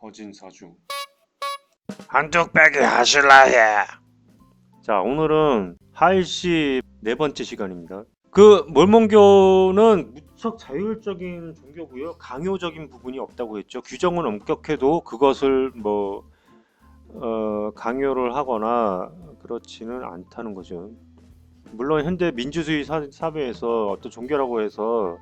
거진 사주 한뚝배기 하실라 해. 자, 오늘은 하일시 네 번째 시간입니다. 그 몰몬교는 무척 자율적인 종교고요. 강요적인 부분이 없다고 했죠. 규정은 엄격해도 그것을 강요를 하거나 그렇지는 않다는 거죠. 물론 현대 민주주의 사회에서 어떤 종교라고 해서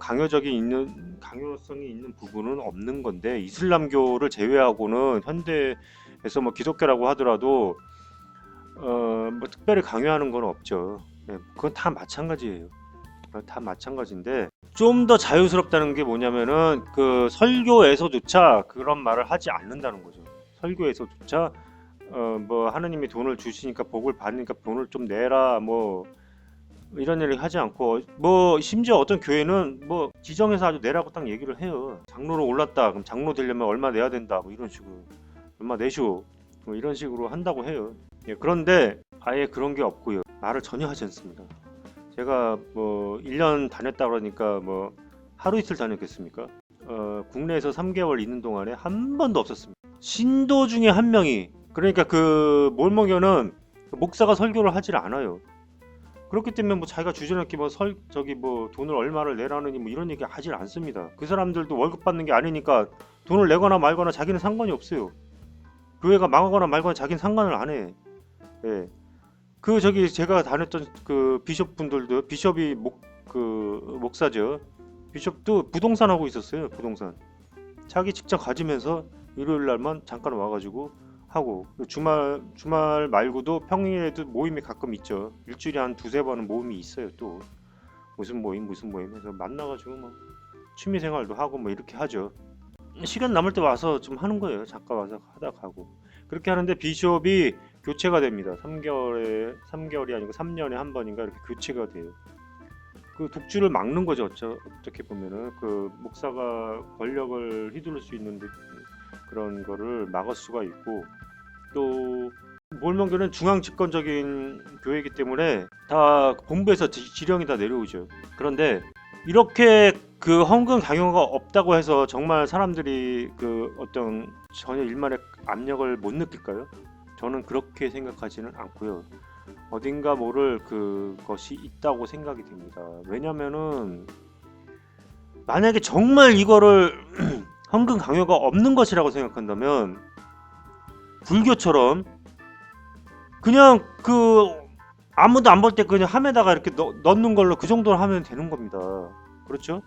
강요성이 있는 부분은 없는 건데, 이슬람교를 제외하고는 현대에서 기독교라고 하더라도 특별히 강요하는 건 없죠. 네, 그건 다 마찬가지예요. 다 마찬가지인데, 좀 더 자유스럽다는 게 뭐냐면은 그 설교에서조차 그런 말을 하지 않는다는 거죠. 설교에서조차 하느님이 돈을 주시니까 복을 받으니까 돈을 좀 내라 이런 얘기를 하지 않고, 심지어 어떤 교회는 지정해서 아주 내라고 딱 얘기를 해요. 장로로 올랐다 그럼 장로 되려면 얼마 내야 된다 이런 식으로, 얼마 내시오 이런 식으로 한다고 해요. 예, 그런데 아예 그런 게 없고요. 말을 전혀 하지 않습니다. 제가 1년 다녔다 그러니까 하루 이틀 다녔겠습니까? 국내에서 3개월 있는 동안에 한 번도 없었습니다. 신도 중에 한 명이, 그러니까 그 몰몬교는 목사가 설교를 하질 않아요. 그렇기 때문에 자기가 주저넘게 돈을 얼마를 내라느니 이런 얘기 하질 않습니다. 그 사람들도 월급 받는 게 아니니까 돈을 내거나 말거나 자기는 상관이 없어요. 교회가 망하거나 말거나 자기는 상관을 안 해. 예. 제가 다녔던 그 비숍분들도, 비숍이 목사죠. 비숍도 부동산 하고 있었어요. 부동산. 자기 직장 가지면서 일요일 날만 잠깐 와가지고 하고, 주말 말고도 평일에도 모임이 가끔 있죠. 일주일에 한 두세 번은 모임이 있어요. 또 무슨 모임 해서 만나가지고 취미 생활도 하고 이렇게 하죠. 시간 남을 때 와서 좀 하는 거예요. 잠깐 와서 하다 가고. 그렇게 하는데 비숍이 교체가 됩니다. 3개월이 아니고 3년에 한 번인가 이렇게 교체가 돼요. 그 독주를 막는 거죠. 어떻게 보면은 그 목사가 권력을 휘두를 수 있는 그런 거를 막을 수가 있고, 또 몰몬교는 중앙 집권적인 교회이기 때문에 다 본부에서 지령이 다 내려오죠. 그런데 이렇게 그 헌금 강요가 없다고 해서 정말 사람들이 그 어떤 전혀 일말의 압력을 못 느낄까요? 저는 그렇게 생각하지는 않고요. 어딘가 모를 그것이 있다고 생각이 됩니다. 왜냐면은 만약에 정말 이거를 헌금 강요가 없는 것이라고 생각한다면 불교처럼 그냥 아무도 안 볼 때 그냥 함에다가 이렇게 넣는 걸로 그 정도로 하면 되는 겁니다. 그렇죠?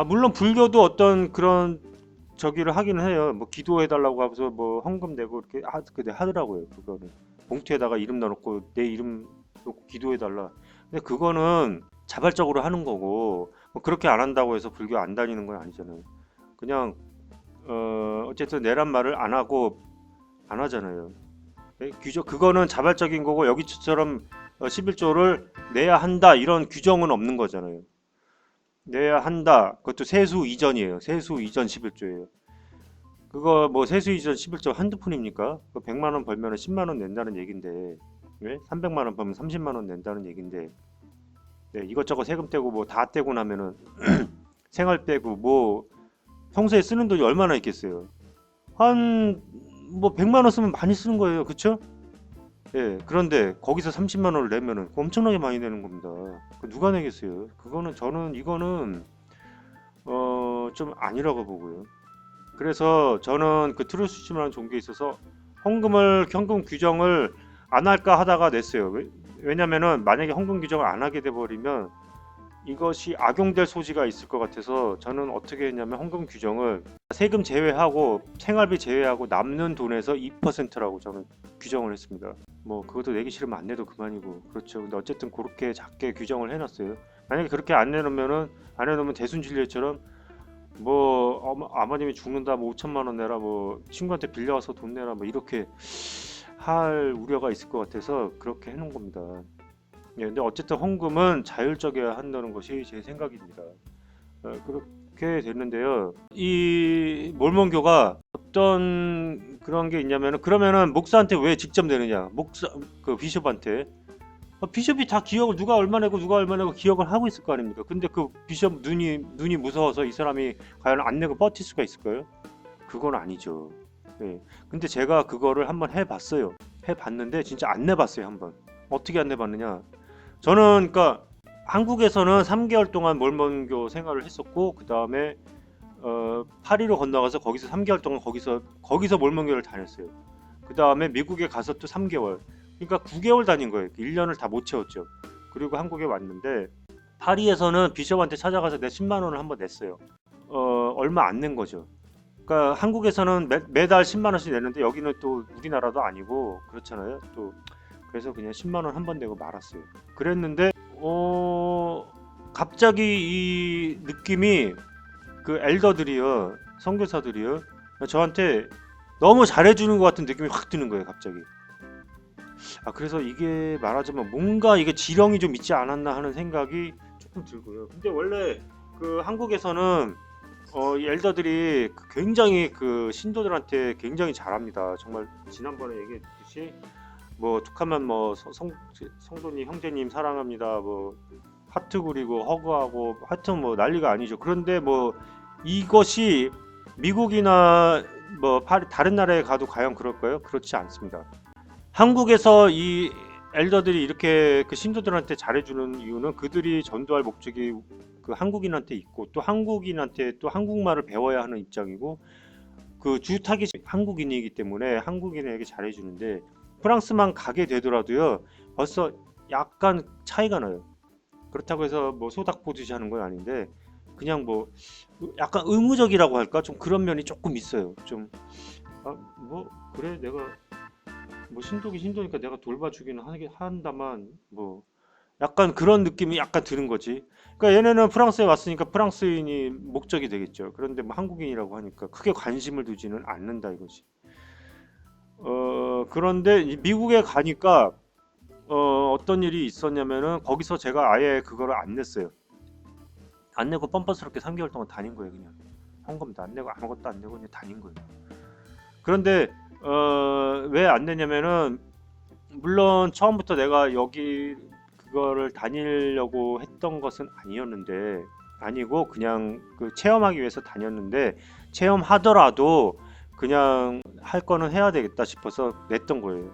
물론 불교도 어떤 그런 저기를 하기는 해요. 기도해달라고 하면서 헌금 내고 이렇게 하더라고요. 그거는 봉투에다가 이름 넣어놓고 내 이름 놓고 기도해달라. 근데 그거는 자발적으로 하는 거고, 그렇게 안 한다고 해서 불교 안 다니는 건 아니잖아요. 그냥 어쨌든 내란 말을 안 하고 안 하잖아요. 네? 그거는 자발적인 거고, 여기처럼 11조를 내야 한다 이런 규정은 없는 거잖아요. 내야 한다. 그것도 세수 이전이에요. 세수 이전 11조예요. 그거 세수 이전 11조 한두 푼입니까? 100만 원 벌면 10만 원 낸다는 얘긴데, 네? 300만 원 벌면 30만 원 낸다는 얘긴데, 네, 이것저것 세금 떼고 다 떼고 나면은 생활 빼고 평소에 쓰는 돈이 얼마나 있겠어요? 한 100만 원 쓰면 많이 쓰는 거예요. 그쵸? 예, 그런데 거기서 30만 원을 내면은 엄청나게 많이 내는 겁니다. 누가 내겠어요? 이거는 좀 아니라고 보고요. 그래서 저는 그 트루스즘이라는 종교에 있어서 헌금 규정을 안 할까 하다가 냈어요. 왜냐면은 만약에 헌금 규정을 안 하게 돼 버리면 이것이 악용될 소지가 있을 것 같아서, 저는 어떻게 했냐면 헌금 규정을 세금 제외하고 생활비 제외하고 남는 돈에서 2%라고 저는 규정을 했습니다. 그것도 내기 싫으면 안 내도 그만이고, 그렇죠. 근데 어쨌든 그렇게 작게 규정을 해놨어요. 만약에 그렇게 안 해놓으면 대순진리처럼 아버님이 죽는다 5천만 원 내라, 친구한테 빌려와서 돈 내라 이렇게 할 우려가 있을 것 같아서 그렇게 해놓은 겁니다. 예, 근데 어쨌든 헌금은 자율적이어야 한다는 것이 제 생각입니다. 그렇게 됐는데요. 이 몰몬교가 어떤 그런 게 있냐면은, 그러면은 목사한테 왜 직접 내느냐? 비숍한테. 비숍이 다 기억을 누가 얼마 내고 기억을 하고 있을 거 아닙니까? 근데 그 비숍 눈이 무서워서 이 사람이 과연 안 내고 버틸 수가 있을까요? 그건 아니죠. 예. 근데 제가 그거를 한번 해봤어요. 해봤는데 진짜 안 내봤어요 한번. 어떻게 안 내봤느냐? 저는 그러니까 한국에서는 3개월 동안 몰몬교 생활을 했었고 그 다음에 파리로 건너가서 거기서 3개월 동안 거기서 몰몬교를 다녔어요. 그 다음에 미국에 가서 또 3개월. 그러니까 9개월 다닌 거예요. 1년을 다 못 채웠죠. 그리고 한국에 왔는데 파리에서는 비숍한테 찾아가서 내 10만 원을 한번 냈어요. 얼마 안 낸 거죠. 그러니까 한국에서는 매달 10만 원씩 내는데 여기는 또 우리나라도 아니고 그렇잖아요. 또 그래서 그냥 10만 원 한 번 내고 말았어요. 그랬는데 갑자기 이 느낌이 그 엘더들이요, 선교사들이요, 저한테 너무 잘해주는 것 같은 느낌이 확 드는 거예요, 갑자기. 그래서 이게 말하자면 뭔가 이게 지령이 좀 있지 않았나 하는 생각이 조금 들고요. 근데 원래 그 한국에서는 이 엘더들이 굉장히 그 신도들한테 굉장히 잘합니다. 정말 지난번에 얘기했듯이 뭐 툭하면 뭐 성도님 형제님 사랑합니다. 뭐 하트 그리고 허그하고 하여튼 뭐 난리가 아니죠. 그런데 뭐 이것이 미국이나 뭐 다른 나라에 가도 과연 그럴까요? 그렇지 않습니다. 한국에서 이 엘더들이 이렇게 그 신도들한테 잘해주는 이유는 그들이 전도할 목적이 그 한국인한테 있고 또 한국인한테 또 한국말을 배워야 하는 입장이고 그 주 타깃이 한국인이기 때문에 한국인에게 잘해주는데 프랑스만 가게 되더라도요 벌써 약간 차이가 나요. 그렇다고 해서 뭐 소닥 보듯이 하는 건 아닌데 그냥 뭐 약간 의무적이라고 할까 좀 그런 면이 조금 있어요. 좀 뭐 그래 내가 뭐 신도니까 내가 돌봐주기는 한다만 뭐 약간 그런 느낌이 약간 드는 거지. 그러니까 얘네는 프랑스에 왔으니까 프랑스인이 목적이 되겠죠. 그런데 뭐 한국인이라고 하니까 크게 관심을 두지는 않는다 이거지. 그런데 미국에 가니까 어떤 일이 있었냐면은 거기서 제가 아예 그거를 안 냈어요. 안 내고 뻔뻔스럽게 3개월 동안 다닌 거예요. 그냥 헌금도 안 내고 아무것도 안 내고 그냥 다닌 거예요. 그런데 왜 안 내냐면은 물론 처음부터 내가 여기 그거를 다니려고 했던 것은 아니었는데 아니고 그냥 그 체험하기 위해서 다녔는데 체험하더라도 그냥 할 거는 해야 되겠다 싶어서 냈던 거예요.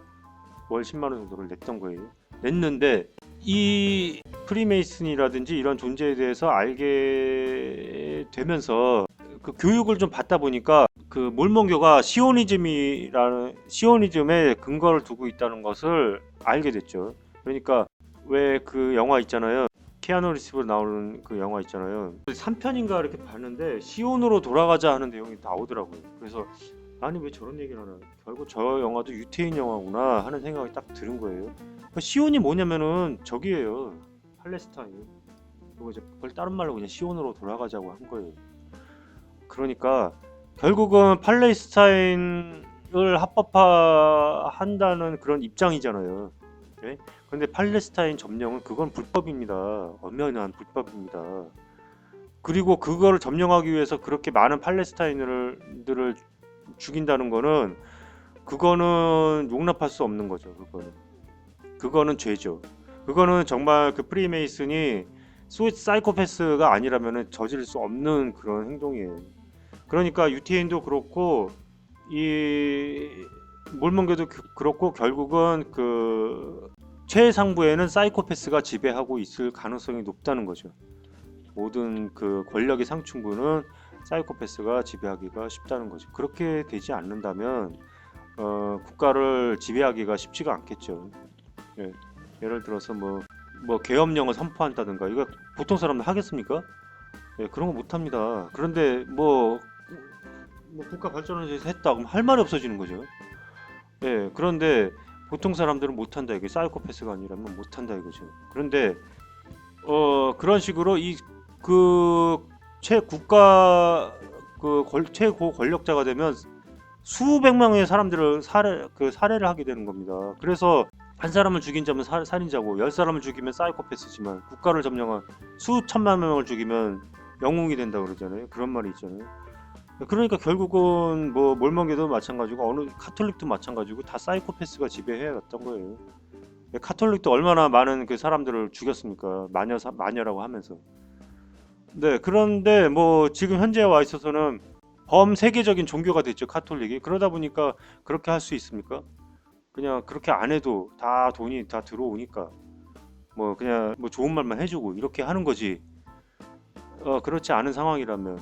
월 10만 원 정도를 냈던 거예요. 냈는데 이 프리메이슨이라든지 이런 존재에 대해서 알게 되면서 그 교육을 좀 받다 보니까 그 몰몬교가 시오니즘에 근거를 두고 있다는 것을 알게 됐죠. 그러니까 왜 그 영화 있잖아요. 키아누 리브스 나오는 그 영화 있잖아요. 3편인가 이렇게 봤는데 시온으로 돌아가자 하는 내용이 나오더라고요. 그래서 아니 왜 저런 얘기를 하나. 결국 저 영화도 유태인 영화구나 하는 생각이 딱 드는 거예요. 시온이 뭐냐면은 저기예요. 팔레스타인. 그리고 이제 그걸 다른 말로 그냥 시온으로 돌아가자고 한 거예요. 그러니까 결국은 팔레스타인을 합법화한다는 그런 입장이잖아요. 네? 그런데 팔레스타인 점령은 그건 불법입니다. 엄연한 불법입니다. 그리고 그거를 점령하기 위해서 그렇게 많은 팔레스타인들을 죽인다는 거는 그거는 용납할 수 없는 거죠. 그거는 죄죠. 그거는 정말 그 프리메이슨이 사이코패스가 아니라면 저지를 수 없는 그런 행동이에요. 그러니까 유태인도 그렇고 이 몰몬교도 그렇고 결국은 그 최상부에는 사이코패스가 지배하고 있을 가능성이 높다는 거죠. 모든 그 권력의 상층부는 사이코패스가 지배하기가 쉽다는 거죠. 그렇게 되지 않는다면 국가를 지배하기가 쉽지가 않겠죠. 예. 예를 들어서 뭐 계엄령을 선포한다든가 이거 보통 사람들 하겠습니까? 예, 그런 거 못합니다. 그런데 뭐 국가 발전을 위해서 했다 그럼 할 말이 없어지는 거죠. 예, 그런데 보통 사람들은 못한다 이게 사이코패스가 아니라면 못한다 이거죠. 그런데 그런 식으로 이 그 최고 권력자가 되면 수백 명의 사람들을 살해를 하게 되는 겁니다. 그래서 한 사람을 죽인 자면 살인자고 10사람을 죽이면 사이코패스지만 국가를 점령한 수천만 명을 죽이면 영웅이 된다 그러잖아요. 그런 말이 있잖아요. 그러니까 결국은 뭐 몰몬교도 마찬가지고 어느 카톨릭도 마찬가지고 다 사이코패스가 지배해왔던 거예요. 카톨릭도 얼마나 많은 그 사람들을 죽였습니까? 마녀라고 하면서. 네, 그런데 뭐 지금 현재에 와 있어서는 범세계적인 종교가 됐죠, 카톨릭이. 그러다 보니까 그렇게 할 수 있습니까? 그냥 그렇게 안 해도 다 돈이 다 들어오니까 뭐 그냥 뭐 좋은 말만 해주고 이렇게 하는 거지. 그렇지 않은 상황이라면,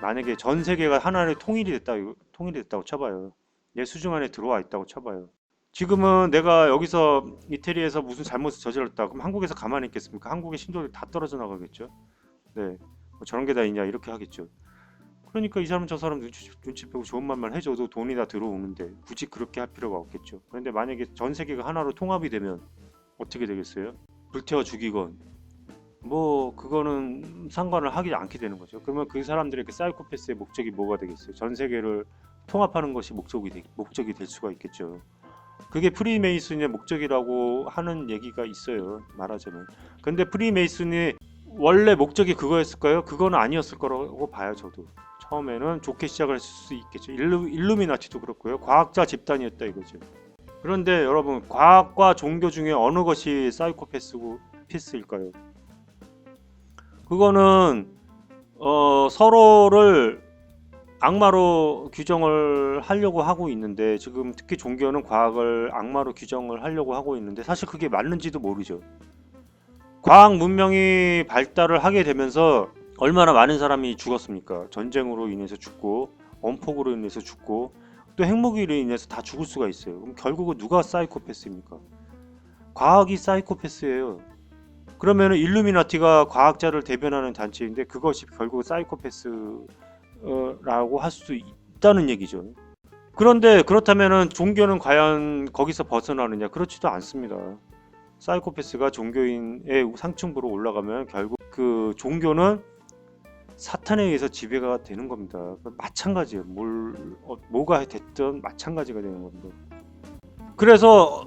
만약에 전 세계가 하나의 통일이 됐다고 쳐봐요. 내 수중 안에 들어와 있다고 쳐봐요. 지금은 내가 여기서 이태리에서 무슨 잘못을 저질렀다 그럼 한국에서 가만히 있겠습니까? 한국의 신도들 다 떨어져 나가겠죠. 네, 뭐 저런 게 다 있냐 이렇게 하겠죠. 그러니까 이 사람 저 사람 눈치 빼고 좋은 말만 해줘도 돈이 다 들어오는데 굳이 그렇게 할 필요가 없겠죠. 그런데 만약에 전 세계가 하나로 통합이 되면 어떻게 되겠어요? 불태워 죽이건 뭐 그거는 상관을 하지 않게 되는 거죠. 그러면 그 사람들의 그 사이코패스의 목적이 뭐가 되겠어요? 전 세계를 통합하는 것이 목적이 될 수가 있겠죠. 그게 프리메이슨의 목적이라고 하는 얘기가 있어요, 말하자면. 근데 프리메이슨이 원래 목적이 그거였을까요? 그거는 아니었을 거라고 봐요, 저도. 처음에는 좋게 시작을 했을 수 있겠죠. 일루미나티도 그렇고요. 과학자 집단이었다 이거죠. 그런데 여러분, 과학과 종교 중에 어느 것이 사이코패스고 피스일까요? 그거는 서로를 악마로 규정을 하려고 하고 있는데, 지금 특히 종교는 과학을 악마로 규정을 하려고 하고 있는데 사실 그게 맞는지도 모르죠. 과학 문명이 발달을 하게 되면서 얼마나 많은 사람이 죽었습니까? 전쟁으로 인해서 죽고, 원폭으로 인해서 죽고, 또 핵무기로 인해서 다 죽을 수가 있어요. 그럼 결국은 누가 사이코패스입니까? 과학이 사이코패스예요. 그러면 일루미나티가 과학자를 대변하는 단체인데 그것이 결국 사이코패스라고 할 수 있다는 얘기죠. 그런데 그렇다면 종교는 과연 거기서 벗어나느냐? 그렇지도 않습니다. 사이코패스가 종교인의 상층부로 올라가면 결국 그 종교는 사탄에 의해서 지배가 되는 겁니다. 마찬가지예요. 뭐가 됐든 마찬가지가 되는 겁니다. 그래서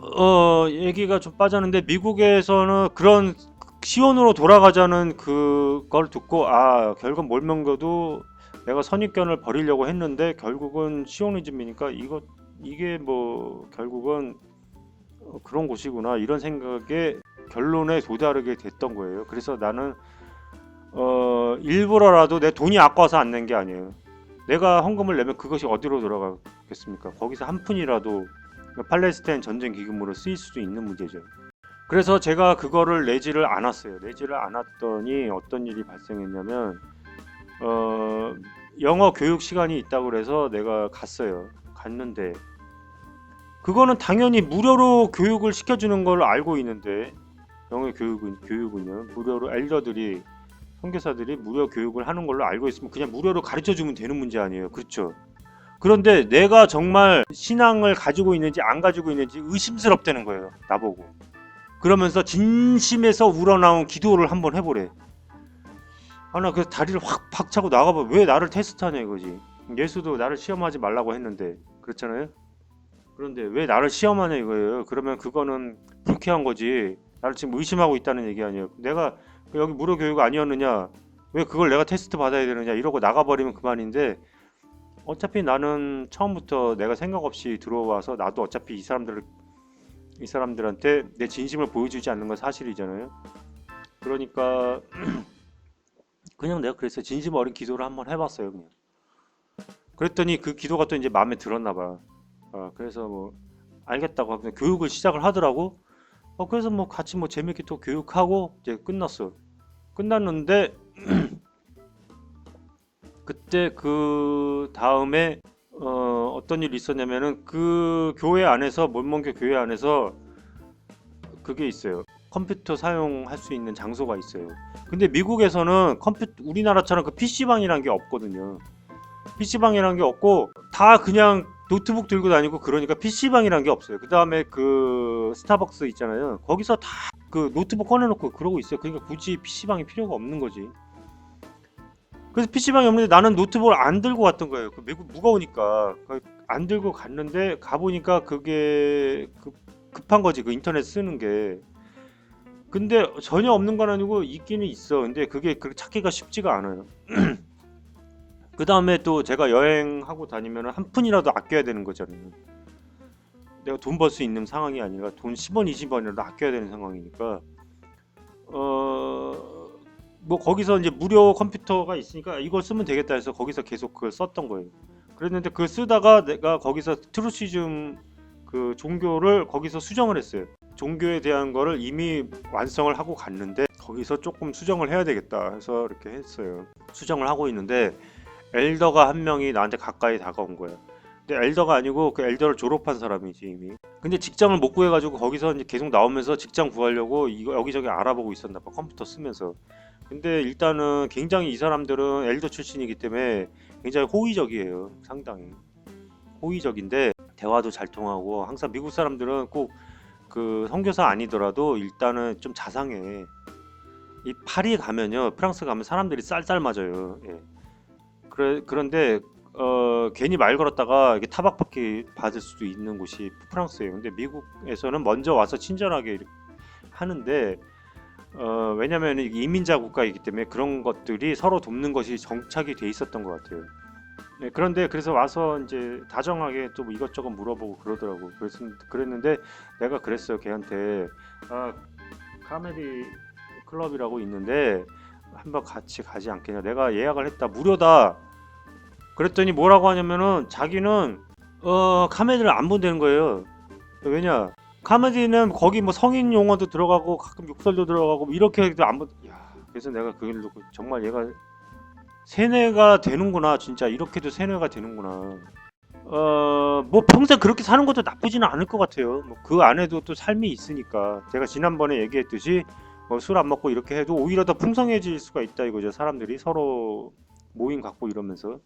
얘기가 좀 빠졌는데, 미국에서는 그런 시온으로 돌아가자는 그걸 듣고 결국 몰명교도 내가 선입견을 버리려고 했는데 결국은 시오니즘이니까 이게 뭐 결국은 그런 곳이구나, 이런 생각에 결론에 도달하게 됐던 거예요. 그래서 나는 일부러라도 내 돈이 아까워서 안 낸 게 아니에요. 내가 헌금을 내면 그것이 어디로 돌아가겠습니까? 거기서 한 푼이라도 팔레스타인 전쟁 기금으로 쓰일 수도 있는 문제죠. 그래서 제가 그거를 내지를 않았어요. 내지를 않았더니 어떤 일이 발생했냐면, 영어 교육 시간이 있다고 그래서 내가 갔는데 그거는 당연히 무료로 교육을 시켜주는 걸 알고 있는데, 영어 교육은요 무료로 엘더들이, 선교사들이 무료 교육을 하는 걸로 알고 있으면 그냥 무료로 가르쳐주면 되는 문제 아니에요, 그렇죠? 그런데 내가 정말 신앙을 가지고 있는지 안 가지고 있는지 의심스럽다는 거예요, 나보고. 그러면서 진심에서 우러나온 기도를 한번 해보래. 나 그 다리를 확 박차고 나가봐. 왜 나를 테스트하냐 이거지. 예수도 나를 시험하지 말라고 했는데, 그렇잖아요. 그런데 왜 나를 시험하냐 이거예요. 그러면 그거는 불쾌한 거지. 나를 지금 의심하고 있다는 얘기 아니에요. 내가 여기 무료 교육 아니었느냐, 왜 그걸 내가 테스트 받아야 되느냐 이러고 나가버리면 그만인데, 어차피 나는 처음부터 내가 생각 없이 들어와서 나도 어차피 이 사람들한테 내 진심을 보여주지 않는 건 사실이잖아요. 그러니까 그냥 내가 그랬어요. 진심 어린 기도를 한번 해봤어요, 그냥. 그랬더니 그 기도가 또 이제 마음에 들었나 봐. 그래서 뭐 알겠다고 하고 교육을 시작을 하더라고. 그래서 뭐 같이 뭐 재밌게 또 교육하고 이제 끝났어. 끝났는데 그때 그 다음에 어떤 일이 있었냐면은, 그 교회 안에서, 몰몬교 교회 안에서 그게 있어요. 컴퓨터 사용할 수 있는 장소가 있어요. 근데 미국에서는 우리나라처럼 그 PC방이라는 게 없거든요. PC방이라는 게 없고 다 그냥 노트북 들고 다니고, 그러니까 PC방이라는 게 없어요. 그 다음에 그 스타벅스 있잖아요. 거기서 다 그 노트북 꺼내놓고 그러고 있어요. 그러니까 굳이 PC방이 필요가 없는 거지. 그래서 PC방이 없는데 나는 노트북을 안 들고 갔던 거예요. 그 미국 무거우니까 안 들고 갔는데, 가보니까 그게 급한 거지, 그 인터넷 쓰는 게. 근데 전혀 없는 건 아니고 있기는 있어. 근데 그게 그렇게 찾기가 쉽지가 않아요. 그 다음에 또 제가 여행하고 다니면 한 푼이라도 아껴야 되는 거잖아요. 내가 돈 벌 수 있는 상황이 아니라 돈 10원 20원이라도 아껴야 되는 상황이니까 뭐 거기서 이제 무료 컴퓨터가 있으니까 이걸 쓰면 되겠다 해서 거기서 계속 그걸 썼던 거예요. 그랬는데 그걸 쓰다가 내가 거기서 트루시즘 그 종교를 거기서 수정을 했어요. 종교에 대한 거를 이미 완성을 하고 갔는데 거기서 조금 수정을 해야 되겠다 해서 이렇게 했어요. 수정을 하고 있는데 엘더가 한 명이 나한테 가까이 다가온 거야. 근데 엘더가 아니고 그 엘더를 졸업한 사람이지 이미. 근데 직장을 못 구해가지고 거기서 이제 계속 나오면서 직장 구하려고 이거 여기저기 알아보고 있었나 봐, 컴퓨터 쓰면서. 근데 일단은 굉장히 이 사람들은 엘더 출신이기 때문에 굉장히 호의적이에요. 상당히 호의적인데 대화도 잘 통하고 항상 미국 사람들은 꼭 그 선교사 아니더라도 일단은 좀 자상해. 이 파리 가면요, 프랑스 가면 사람들이 쌀쌀 맞아요. 예. 그런데 괜히 말 걸었다가 이게 타박받기 받을 수도 있는 곳이 프랑스예요. 근데 미국에서는 먼저 와서 친절하게 하는데 왜냐면 이민자 국가이기 때문에 그런 것들이 서로 돕는 것이 정착이 돼 있었던 것 같아요. 네, 그런데 그래서 와서 이제 다정하게 또 뭐 이것저것 물어보고 그러더라고. 그랬는데 내가 그랬어요 걔한테. 카메디 클럽이라고 있는데 한번 같이 가지 않겠냐. 내가 예약을 했다. 무료다. 그랬더니 뭐라고 하냐면은 자기는 카메디를 안 본다는 거예요. 왜냐? 카메디는 거기 뭐 성인 용어도 들어가고 가끔 욕설도 들어가고 뭐 이렇게 해도 안 본. 야, 그래서 내가 그걸 듣고 정말 얘가 세뇌가 되는구나. 진짜 이렇게도 세뇌가 되는구나. 뭐 평생 그렇게 사는 것도 나쁘지는 않을 것 같아요. 뭐 그 안에도 또 삶이 있으니까. 제가 지난번에 얘기했듯이 술 안 먹고 이렇게 해도 오히려 더 풍성해질 수가 있다 이거죠. 사람들이 서로 모임 갖고 이러면서.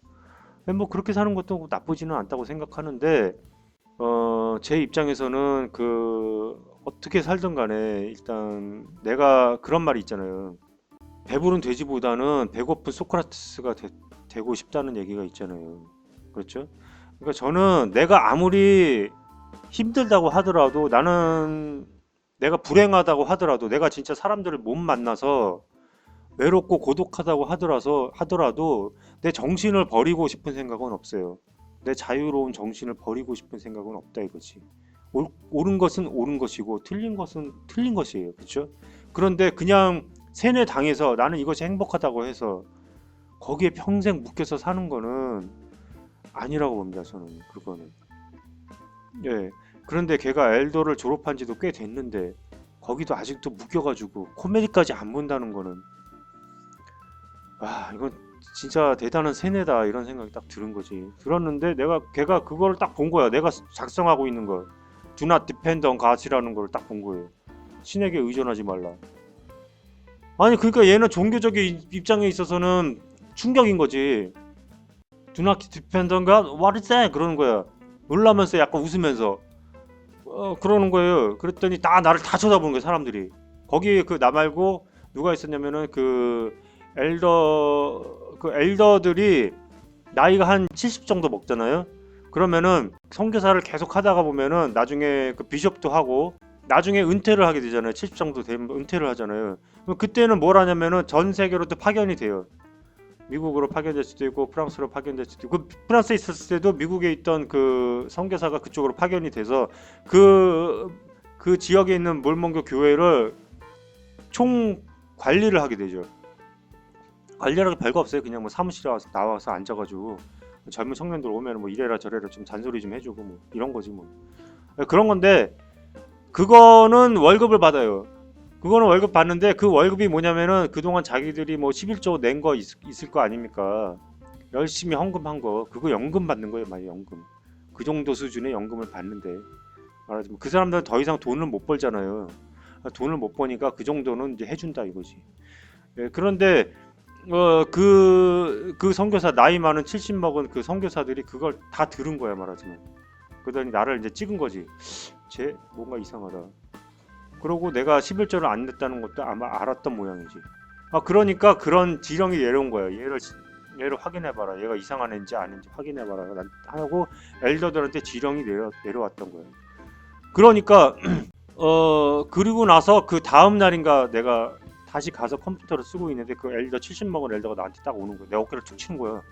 뭐 그렇게 사는 것도 나쁘지는 않다고 생각하는데 제 입장에서는 그 어떻게 살든 간에 일단 내가 그런 말이 있잖아요. 배부른 돼지보다는 배고픈 소크라테스가 되고 싶다는 얘기가 있잖아요. 그렇죠? 그러니까 저는 내가 아무리 힘들다고 하더라도 나는 내가 불행하다고 하더라도 내가 진짜 사람들을 못 만나서 외롭고 고독하다고 하더라도 내 정신을 버리고 싶은 생각은 없어요. 내 자유로운 정신을 버리고 싶은 생각은 없다 이거지. 옳은 것은 옳은 것이고 틀린 것은 틀린 것이에요. 그렇죠? 그런데 그냥 세뇌 당해서 나는 이것이 행복하다고 해서 거기에 평생 묶여서 사는 거는 아니라고 봅니다. 저는 그거는. 예. 그런데 걔가 엘더를 졸업한 지도 꽤 됐는데 거기도 아직도 묶여가지고 코미디까지 안 본다는 거는 이건 진짜 대단한 세뇌다 이런 생각이 딱 드는 거지. 들었는데 걔가 그거를 딱 본 거야. 내가 작성하고 있는 거. Do not depend on God이라는 걸 딱 본 거예요. 신에게 의존하지 말라. 아니 그러니까 얘는 종교적인 입장에 있어서는 충격인 거지. Do not depend on God? What is that? 그러는 거야. 놀라면서 약간 웃으면서 그러는 거예요. 그랬더니 다 나를 다 쳐다보는 거야 사람들이. 거기 그 나 말고 누가 있었냐면은 그 엘더들이 나이가 한 70 정도 먹잖아요. 그러면은 선교사를 계속 하다가 보면은 나중에 그 비숍도 하고 나중에 은퇴를 하게 되잖아요. 70 정도 되면 은퇴를 하잖아요. 그럼 그때는 뭘 하냐면은 전 세계로 또 파견이 돼요. 미국으로 파견될 수도 있고 프랑스로 파견될 수도 있고 프랑스에 있었을 때도 미국에 있던 그 선교사가 그쪽으로 파견이 돼서 그 지역에 있는 몰몬교 교회를 총 관리를 하게 되죠. 관리라고 별거 없어요. 그냥 뭐 사무실에 나와서 앉아가지고 젊은 청년들 오면 뭐 이래라 저래라 좀 잔소리 좀 해주고 뭐 이런 거지 뭐. 그런 건데 그거는 월급을 받아요. 그거는 월급 받는데 그 월급이 뭐냐면은 그동안 자기들이 뭐 11조 낸 거 있을 거 아닙니까? 열심히 헌금한 거 그거 연금 받는 거예요. 많이 연금. 그 정도 수준의 연금을 받는데 말하자면 그 사람들은 더 이상 돈을 못 벌잖아요. 돈을 못 버니까 그 정도는 이제 해준다 이거지. 그런데 그 선교사 나이 많은 70 먹은 그 선교사들이 그걸 다 들은 거야 말하자면. 그러더니 나를 이제 찍은 거지. 쟤 뭔가 이상하다. 그러고 내가 11조를 안 냈다는 것도 아마 알았던 모양이지. 그러니까 그런 지령이 내려온 거야. 얘를 확인해봐라. 얘가 이상한 애인지 아닌지 확인해봐라. 하고 엘더들한테 지령이 내려왔던 거야. 그러니까 그리고 나서 그 다음 날인가 내가 다시 가서 컴퓨터를 쓰고 있는데 그 엘더 70 먹은 엘더가 나한테 딱 오는 거야. 내 어깨를 툭 치는 거야.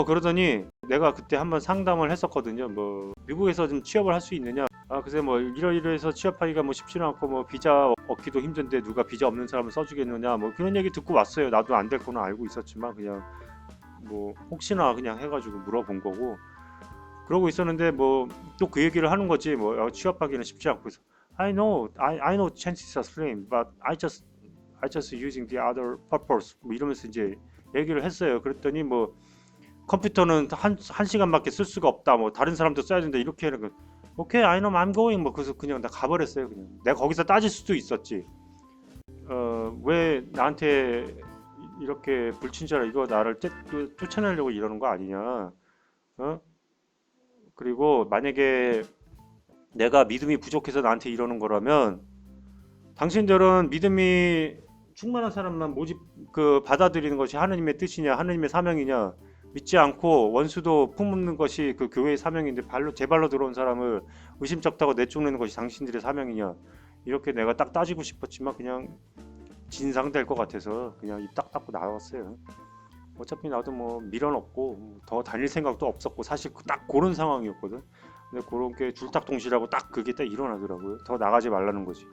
그러더니 내가 그때 한번 상담을 했었거든요. 뭐 미국에서 좀 취업을 할 수 있느냐? 글쎄 뭐 이러이러해서 취업하기가 뭐 쉽지는 않고 뭐 비자 얻기도 힘든데 누가 비자 없는 사람을 써주겠느냐 뭐 그런 얘기 듣고 왔어요. 나도 안 될 거는 알고 있었지만 그냥 뭐 혹시나 그냥 해가지고 물어본 거고 그러고 있었는데 뭐 또 그 얘기를 하는 거지 뭐 취업하기는 쉽지 않고 해서 I know chances are slim but I just using the other purpose 뭐 이러면서 이제 얘기를 했어요. 그랬더니 뭐 컴퓨터는 한 시간밖에 쓸 수가 없다 뭐 다른 사람도 써야 된다 이렇게 하는 거 오케이 I know I'm going 뭐 그래서 그냥 나 가버렸어요. 그냥 내가 거기서 따질 수도 있었지. 왜 나한테 이렇게 불친절하 이거 나를 쫓아내려고 이러는 거 아니냐. 그리고 만약에 내가 믿음이 부족해서 나한테 이러는 거라면 당신들은 믿음이 충만한 사람만 모집 받아들이는 것이 하느님의 뜻이냐 하느님의 사명이냐 믿지 않고 원수도 품는 것이 그 교회의 사명인데 제 발로 들어온 사람을 의심쩍다고 내쫓는 것이 당신들의 사명이냐 이렇게 내가 딱 따지고 싶었지만 그냥 진상될 것 같아서 그냥 입 딱 닫고 나왔어요. 어차피 나도 뭐 미련 없고 더 다닐 생각도 없었고 사실 딱 그런 상황이었거든. 근데 그런 게 줄딱동실하고 딱 그게 딱 일어나더라고요. 더 나가지 말라는 거지.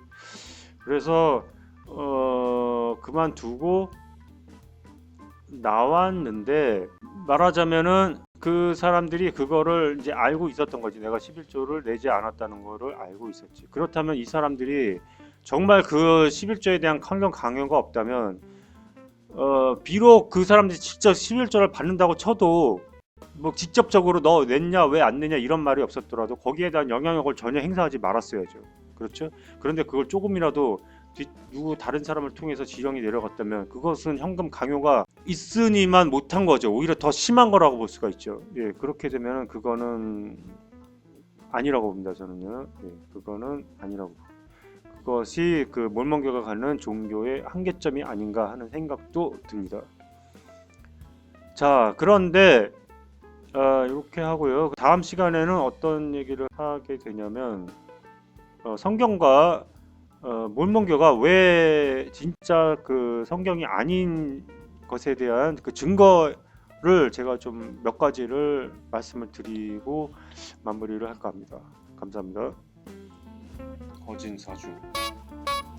그래서 그만두고 나왔는데 말하자면은 그 사람들이 그거를 이제 알고 있었던 거지. 내가 11조를 내지 않았다는 거를 알고 있었지. 그렇다면 이 사람들이 정말 그 11조에 대한 환경 강요가 없다면 비록 그 사람들이 직접 11조를 받는다고 쳐도 뭐 직접적으로 너 냈냐 왜 안 내냐 이런 말이 없었더라도 거기에 대한 영향력을 전혀 행사하지 말았어야죠. 그렇죠? 그런데 그걸 조금이라도 누구 다른 사람을 통해서 지령이 내려갔다면 그것은 현금 강요가 있으니만 못한 거죠. 오히려 더 심한 거라고 볼 수가 있죠. 예, 그렇게 되면 그거는 아니라고 봅니다. 저는요. 예, 그거는 아니라고. 그것이 그 몰몬교가 갖는 종교의 한계점이 아닌가 하는 생각도 듭니다. 자, 그런데 이렇게 하고요. 다음 시간에는 어떤 얘기를 하게 되냐면 성경과 몰몬교가 왜 진짜 그 성경이 아닌 것에 대한 그 증거를 제가 좀 몇 가지를 말씀을 드리고 마무리를 할까 합니다. 감사합니다. 거진사주